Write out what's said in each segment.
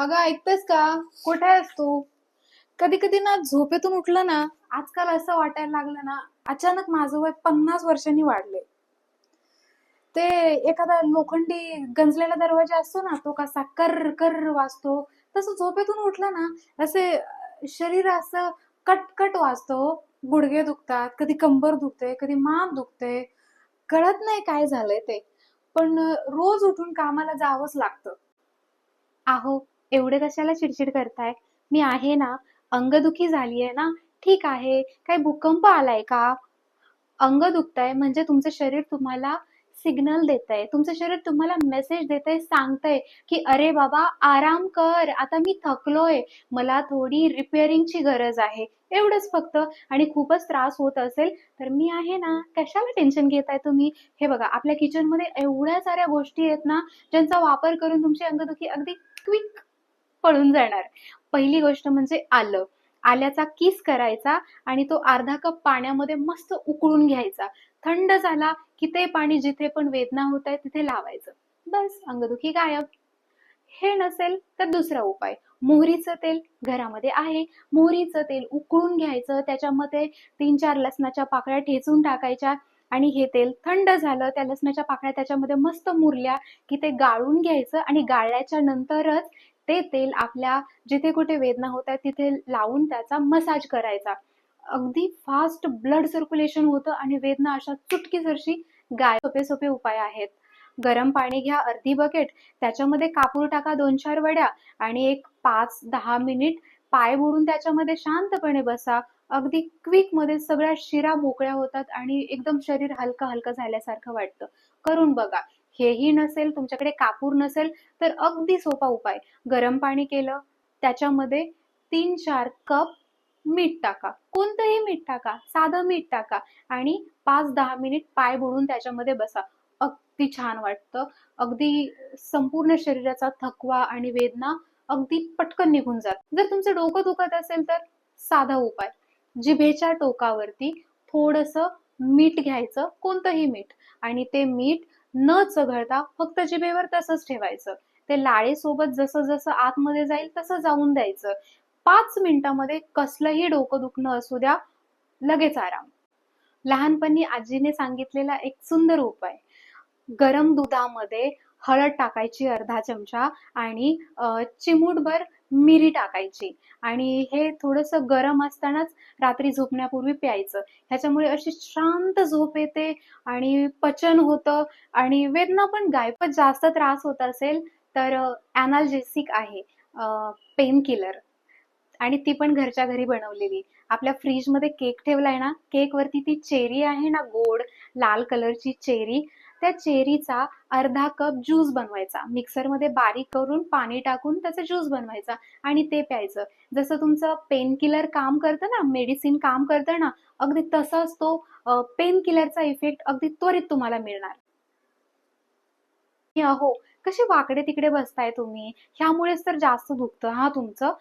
अगं ऐकतेस का? कुठे आहेस तू? कधी कधी ना झोपेतून उठलं ना, आजकाल असं वाटायला लागलं ना, अचानक माझं वय 50 वर्षांनी वाढले. ते एखादा लोखंडी गंजलेला दरवाजा असतो ना, तो कसा कर कर वाजतो, तसं झोपेतून उठलं ना, असे शरीर असं कटकट वाजतो. गुडघे दुखतात, कधी कंबर दुखते, कधी मान दुखते. कळत नाही काय झालंय ते. पण रोज उठून कामाला जावंच लागतं. अहो, एवढे कशाला चिडचिड करताय? मी आहे ना. अंगदुखी झालीये ना. ठीक आहे. काही भूकंप आलाय का? अंग दुखतंय म्हणजे तुमचं शरीर तुम्हाला सिग्नल देतंय. तुमचं शरीर तुम्हाला मेसेज देतंय, सांगतंय, की "अरे बाबा, आराम कर. आता मी थकलोय. मला थोडी रिपेअरिंगची गरज आहे." एवढंच फक्त. आणि खूपच त्रास होत असेल, तर मी आहे ना. कशाला टेन्शन घेताय तुम्ही? हे बघा, आपल्या किचनमध्ये एवढ्या साऱ्या गोष्टी आहेत ना, ज्यांचा वापर करून तुमची अंगदुखी अगदी क्विक पळून जाणार. पहिली गोष्ट म्हणजे आलं. आल्याचा किस करायचा आणि तो अर्धा कप पाण्यामध्ये मस्त उकळून घ्यायचा. थंड झाला की ते पाणी जिथे पण वेदना होत आहे तिथे लावायचं. बस अंगदुखी गायब. हे नसेल तर दुसरा उपाय, मोहरीचं तेल घरामध्ये आहे. मोहरीचं तेल उकळून घ्यायचं, त्याच्यामध्ये 3-4 लसणाच्या पाकळ्या ठेचून टाकायच्या आणि हे तेल थंड झालं, त्या लसणाच्या पाकळ्या त्याच्यामध्ये मस्त मुरल्या की ते गाळून घ्यायचं आणि गाळल्याच्या नंतरच ते तेल आपल्या जिथे कुठे वेदना होत आहेत तिथे लावून त्याचा मसाज करायचा. अगदी फास्ट ब्लड सर्क्युलेशन होतं आणि वेदना अशा चुटकीसरशी गायब. सोपे सोपे उपाय आहेत. गरम पाणी घ्या अर्धी बकेट, त्याच्यामध्ये कापूर टाका 2-4 वड्या आणि एक 5-10 मिनिट पाय बुडून त्याच्यामध्ये शांतपणे बसा. अगदी क्विक मध्ये सगळ्या शिरा मोकळ्या होतात आणि एकदम शरीर हलकं हलकं झाल्यासारखं वाटतं. करून बघा. हेही नसेल, तुमच्याकडे कापूर नसेल, तर अगदी सोपा उपाय. गरम पाणी केलं, त्याच्यामध्ये 3-4 कप मीठ टाका. कोणतंही मीठ टाका, साधं मीठ टाका आणि 5-10 मिनिट पाय बुडून त्याच्यामध्ये बसा. अगदी छान वाटतं. अगदी संपूर्ण शरीराचा थकवा आणि वेदना अगदी पटकन निघून जातात. जर तुमचं डोकं दुखत असेल तर साधा उपाय. जिभेच्या टोकावरती थोडंसं मीठ घ्यायचं, कोणतंही मीठ, आणि ते मीठ न चघळता फक्त जिभेवर तसंच ठेवायचं. ते लाळेसोबत जसं जसं आतमध्ये जाईल तसं जाऊन द्यायचं. 5 मिनिटामध्ये कसलंही डोकं दुखणं असू द्या, लगेच आराम. लहानपणी आजीने सांगितलेला एक सुंदर उपाय. गरम दुधामध्ये हळद टाकायची अर्धा चमचा आणि चिमूटभर मिरी टाकायची आणि हे थोडंसं गरम असतानाच रात्री झोपण्यापूर्वी प्यायचं. ह्याच्यामुळे अशी शांत झोप येते आणि पचन होतं आणि वेदना पण गायब. जास्त त्रास होत असेल तर ॲनाल्जेसिक आहे, पेन किलर, आणि ती पण घरच्या घरी बनवलेली. आपल्या फ्रीजमध्ये केक ठेवलाय ना, केक वरती ती चेरी आहे ना, गोड लाल कलरची चेरी, त्या चेरीचा अर्धा कप ज्यूस बनवायचा. मिक्सरमध्ये बारीक करून पाणी टाकून त्याचा ज्यूस बनवायचा आणि ते प्यायचं. जसं तुमचं पेन किलर काम करतं ना, मेडिसिन काम करतं ना, अगदी तसाच तो पेन किलरचा इफेक्ट अगदी त्वरित तुम्हाला मिळणार. अहो, कसे वाकडे तिकडे बसताय तुम्ही? ह्यामुळेच तर जास्त दुखतं हा तुमचं.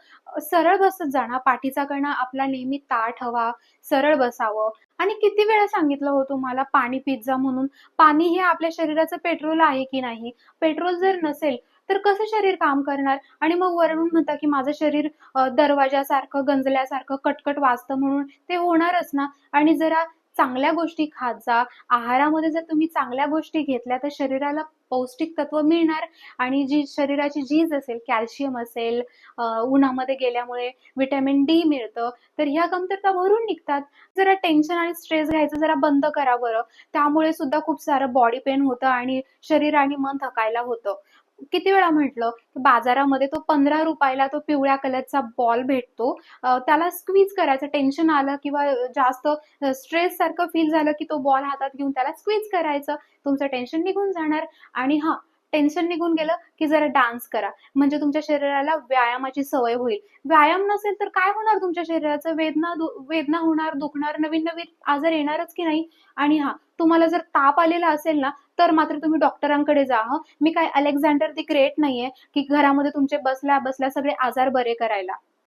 सरळ बसत जा ना. पाठीचा कणा आपला नेहमी ताठ हवा, सरळ बसावं. आणि किती वेळा सांगितलं हो तुम्हाला पाणी पीत जा म्हणून. पाणी हे आपल्या शरीराचं पेट्रोल आहे की नाही? पेट्रोल जर नसेल तर कसं शरीर काम करणार? आणि मग वरून म्हणता की माझं शरीर दरवाजासारखं गंजल्यासारखं कटकट वाजतं म्हणून. ते होणारच ना. आणि जरा चांगल्या गोष्टी खात जा. आहारामध्ये जर तुम्ही चांगल्या गोष्टी घेतल्या तर शरीराला पौष्टिक तत्व मिळणार आणि जी शरीराची झीज असेल, कॅल्शियम असेल, उन्हामध्ये गेल्यामुळे व्हिटॅमिन डी मिळतं, तर ह्या कमतरता भरून निघतात. जरा टेन्शन आणि स्ट्रेस घ्यायचं जरा बंद करा बरं. त्यामुळे सुद्धा खूप सारं बॉडी पेन होतं आणि शरीर आणि मन थकायला होतं. किती वेळा म्हटलं, बाजारामध्ये तो ₹15 तो पिवळ्या कलरचा बॉल भेटतो. त्याला स्क्वीज करायचं. टेन्शन आलं किंवा जास्त स्ट्रेस सारखं फील झालं की तो बॉल हातात घेऊन त्याला स्क्वीज करायचं. तुमचं टेन्शन निघून जाणार. आणि हां, टेन्शन निघून गेलं की जरा डान्स करा. म्हणजे तुमच्या शरीराला व्यायामाची सवय होईल. व्यायाम नसेल तर काय होणार तुमच्या शरीराचं? वेदना होणार, दुखणार, नवीन-नवीन आजार येणारच की नाही? आणि हां, तुम्हाला जर ताप आलेला असेल ना, तर मात्र तुम्ही डॉक्टरांकडे जा हं. मी काय अलेक्झांडर द ग्रेट नाहीये, की घरामध्ये तुमचे बसल्या-बसल्या सगळे आजार बरे करायला.